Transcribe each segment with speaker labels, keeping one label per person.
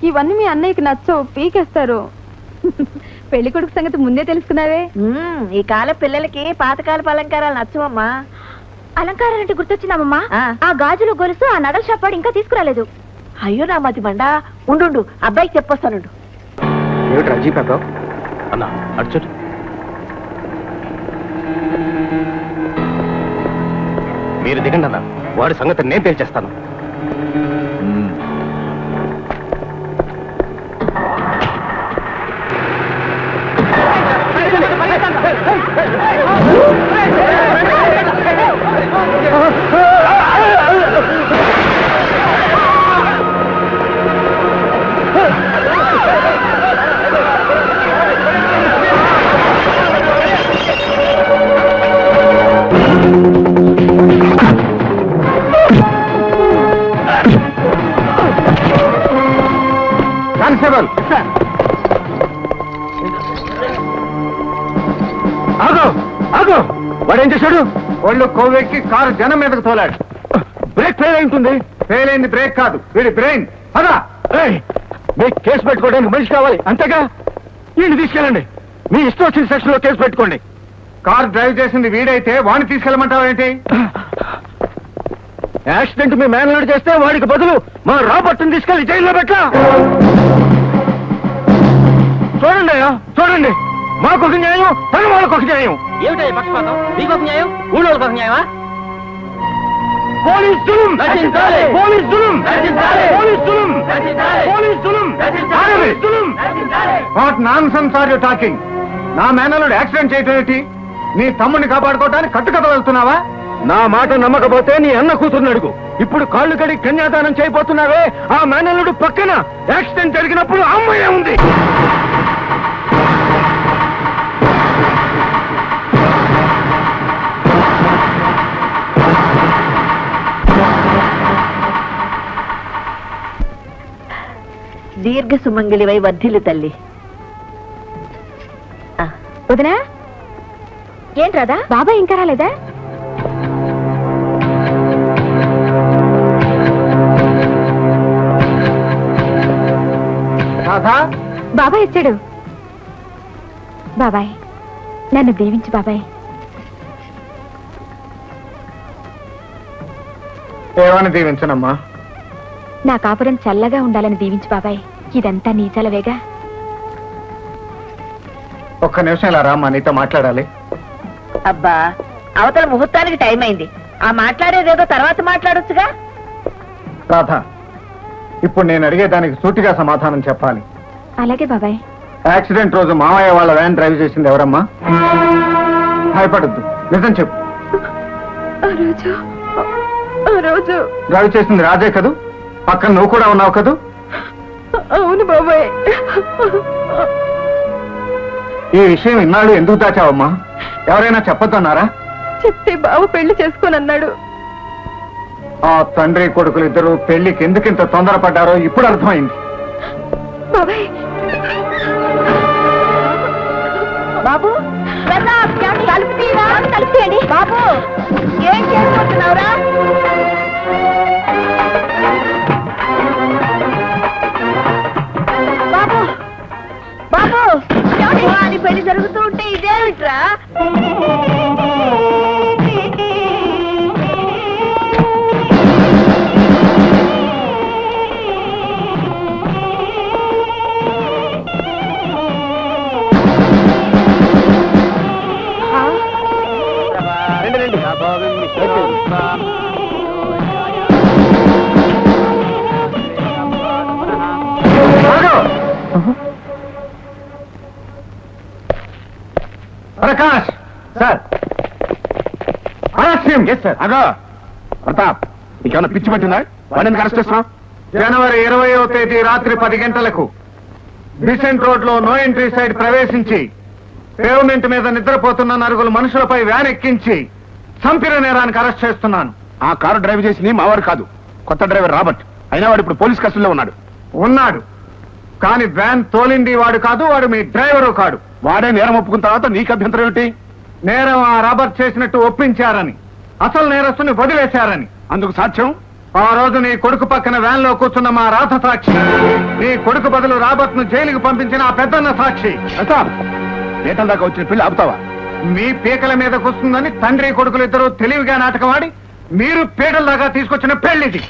Speaker 1: ఇవన్నీ మీ అన్నయ్యకి నచ్చవు, పీకేస్తారు. పెళ్లి కొడుకు సంగతి ముందే తెలుసుకున్నావే.
Speaker 2: ఈ కాల పిల్లలకి పాతకాలపు అలంకారాలు నచ్చవమ్మా.
Speaker 1: అలంకారాలంటే గుర్తొచ్చిందమ్మా, ఆ గాజులు గొలుసు ఆ నగల షాప్ వాడు ఇంకా తీసుకురాలేదు.
Speaker 2: అయ్యో నా మతి మండా, ఉండు అబ్బాయికి చెప్పొస్తానుండు.
Speaker 3: అన్నా అర్చు, మీరు దిగండి అన్న, వాడి సంగతి నేను తేల్చేస్తాను. కానిస్టేబుల్, ఆగో ఆగో, వాడేం చేశాడు?
Speaker 4: ఒళ్ళు కోవెక్కి కారు జనం మీదకు తోలాడు.
Speaker 3: బ్రేక్ ఫెయిల్ అయి ఉంటుంది.
Speaker 4: ఫెయిల్ అయింది బ్రేక్ కాదు, వీడి బ్రెయిన్. అదా
Speaker 3: మీకు కేసు పెట్టుకోవడానికి మనిషి కావాలి, అంతేగా? వీడిని తీసుకెళ్ళండి, మీ ఇష్టం వచ్చిన సెక్షన్ లో కేసు పెట్టుకోండి.
Speaker 4: కార్ డ్రైవ్ చేసింది వీడైతే వాడిని తీసుకెళ్ళమంటావా ఏంటి?
Speaker 3: యాక్సిడెంట్ మీ మేనల్లుడు చేస్తే వాడికి బదులు మా రాబర్ట్ని తీసుకెళ్లి జైల్లో పెట్టా. చూడండి అయ్యా, చూడండి, మాకొక న్యాయం, తన వాళ్ళకొక న్యాయం.
Speaker 5: ఏమిటా పక్షపాతం? మీకొక న్యాయం, ఊళ్ళోకి ఒక న్యాయమా?
Speaker 3: పోలీస్ జులుం, పోలీస్ జులుం, పోలీస్ జులుం, పోలీస్ జులుం, పోలీస్ జులుం.
Speaker 4: What nonsense are you talking? నా మేనల్లుడు యాక్సిడెంట్ చేయటం ఏంటి? నీ తమ్ముడిని కాపాడుకోవటానికి కట్టుకథ వెళ్తున్నావా?
Speaker 3: నా మాట నమ్మకపోతే నీ అన్న కూతుర్ని అడుగు. ఇప్పుడు కాళ్ళు కడిగి కన్యాదానం చేయబోతున్నావే, ఆ మేనల్లుడు పక్కన యాక్సిడెంట్ జరిగినప్పుడు అమ్మాయి ఉంది.
Speaker 2: దీర్ఘ సుమంగళివై వర్ధిల్లు తల్లి.
Speaker 1: వదినా, ఏంట్రాదా బాబాయ్ ఇంకా రాలేదా? బాబాయ్ వచ్చాడు. బాబాయ్ నన్ను దీవించు బాబాయ్.
Speaker 4: ఏమని దీవించనమ్మా?
Speaker 1: నా కాపురం చల్లగా ఉండాలని దీవించు బాబాయ్. ఇదంతా నీ చలవేగా.
Speaker 4: ఒక్క నిమిషం ఇలా రామ్మా, నీతో మాట్లాడాలి.
Speaker 2: అబ్బా, అవతల ముహూర్తానికి టైం అయింది. ఆ మాట్లాడేదేదో తర్వాత మాట్లాడొచ్చుగా.
Speaker 4: రాధా, ఇప్పుడు నేను అడిగేదానికి సూటిగా సమాధానం చెప్పాలి.
Speaker 1: అలాగే బాబాయ్.
Speaker 4: యాక్సిడెంట్ రోజు మామయ్య వాళ్ళ వ్యాన్ డ్రైవ్ చేసింది ఎవరమ్మా? భయపడద్దు, నిజం చెప్పు. డ్రైవ్ చేసింది రాజే కదూ? పక్కన నువ్వు కూడా ఉన్నావు కదూ?
Speaker 1: అవును బాబాయ్.
Speaker 4: ఈ విషయం ఇన్నాళ్ళు ఎందుకు దాచావమ్మా? ఎవరైనా చెప్పొద్దన్నారా?
Speaker 1: చెప్తే బావ పెళ్లి చేసుకోనన్నాడు.
Speaker 4: ఆ తండ్రి కొడుకులు ఇద్దరు పెళ్లికి ఎందుకింత తొందరపడ్డారో ఇప్పుడు అర్థమైంది.
Speaker 1: బాబాయ్,
Speaker 2: బాబు తలుపుతీయండి. బాబు ఏం చేసుకుంటున్నావురా? బాబు బాబు, వాడి పెళ్లి జరుగుతూ ఉంటే ఇదేమిట్రా?
Speaker 4: ప్రకాష్ సార్.
Speaker 3: అగా ప్రతాప్, నీకేమన్నా పిచ్చి పట్టిందా? వాడిని అరెస్ట్ చేస్తున్నావు?
Speaker 4: జనవరి 20వ తేదీ రాత్రి 10 గంటలకు బిసెంట్ రోడ్ లో నో ఎంట్రీ సైడ్ ప్రవేశించి పేవ్మెంట్ మీద నిద్రపోతున్న నలుగురు మనుషులపై వ్యాన్ ఎక్కించి చంపిన నేరానికి అరెస్ట్ చేస్తున్నాను.
Speaker 3: ఆ కారు డ్రైవ్ చేసింది మావాడు కాదు, కొత్త డ్రైవర్ రాబర్ట్. అయినా వాడు ఇప్పుడు పోలీస్ కస్టడీలో ఉన్నాడు. కానీ వ్యాన్ తోలింది వాడు కాదు, వాడు మీ డ్రైవరు కాడు. వాడే నేరం ఒప్పుకున్న తర్వాత నీకు అభ్యంతరం ఏమిటి? నేరం ఆ రాబర్ట్ చేసినట్టు ఒప్పించారని, అసలు నేరస్తుని వదిలేశారని. అందుకు సాక్ష్యం
Speaker 4: ఆ రోజు నీ కొడుకు పక్కన వ్యాన్ లో కూర్చున్న మా రాధ సాక్షి, నీ కొడుకు బదులు రాబర్ట్ ను జైలుకు పంపించిన ఆ పెద్దన్న సాక్షి.
Speaker 3: ప్రతాప్, పీటల దాకా వచ్చిన పెళ్లి ఆపుతావా?
Speaker 4: మీ పీకల మీదకు వస్తుందని తండ్రి కొడుకులు ఇద్దరు తెలివిగా నాటకమాడి మీరు పీటల దాకా తీసుకొచ్చిన పెళ్లిది.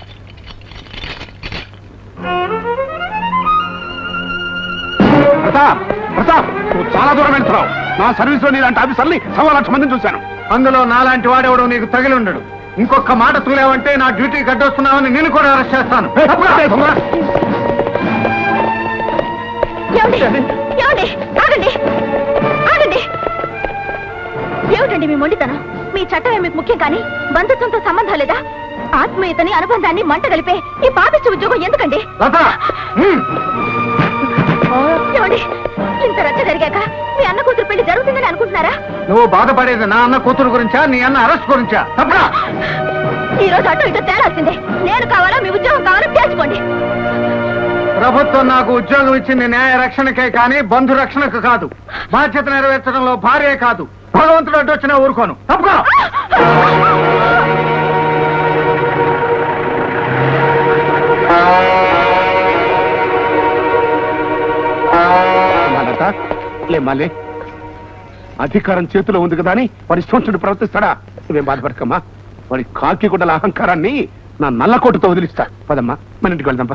Speaker 3: ప్రతాప్, ప్రతాప్, నువ్వు చాలా దూరం వెళ్తున్నావు. నా సర్వీస్ లో నీలాంటి ఆఫీసర్ని 1,00,000 మందిని చూశాను.
Speaker 4: అందులో నాలాంటి వాడెవడో నీకు తగిలి ఉండడు. ఇంకొక మాట తూలేవంటే నా డ్యూటీ గడ్డొస్తున్నావని నేను కూడా అరెస్ట్ చేస్తాను.
Speaker 1: ఏమండి ఏమండి ఆగండి ఆగండి. ఏమిటండి మీ మొండితనం? మీ చట్టమే మీకు ముఖ్యం కానీ బంధుత్వంతో సంబంధం లేదా? ఆత్మీయతని అనుబంధాన్ని మంట కలిపే ఈ పాపిష్టి ఉద్యోగం ఎందుకండి?
Speaker 4: లత,
Speaker 1: ఏమండి, ఇంత రచ్చ జరిగాక మీ అన్న కూతురు పెళ్లి జరుగుతుందని అనుకుంటున్నారా?
Speaker 4: నువ్వు బాధపడేది నా అన్న కూతురు గురించా, నీ అన్న అరెస్ట్ గురించా? తప్పరా?
Speaker 1: ఈ రోజు అటు ఇటు తేలాల్సిందే. నేను కావాలా మీ ఉద్యోగం కావాలా తేల్చుకోండి.
Speaker 4: ప్రభుత్వం నాకు ఉద్యోగం ఇచ్చింది న్యాయ రక్షణకే కానీ బంధు రక్షణకు కాదు. బాధ్యత నెరవేర్చడంలో భార్యే కాదు, భగవంతుడు అడ్డు వచ్చినా ఊరుకోను. తప్పుకో.
Speaker 3: మళ్ళీ అధికారం చేతిలో ఉంది కదా అని వాడి ఇష్టం ప్రవర్తిస్తాడా? నువ్వేం బాధపడకమ్మా. వాడి కాకి గుడ్డల అహంకారాన్ని నా నల్లకోటుతో వదిలిస్తా. పదమ్మా, మన ఇంటికి వెళ్దాం.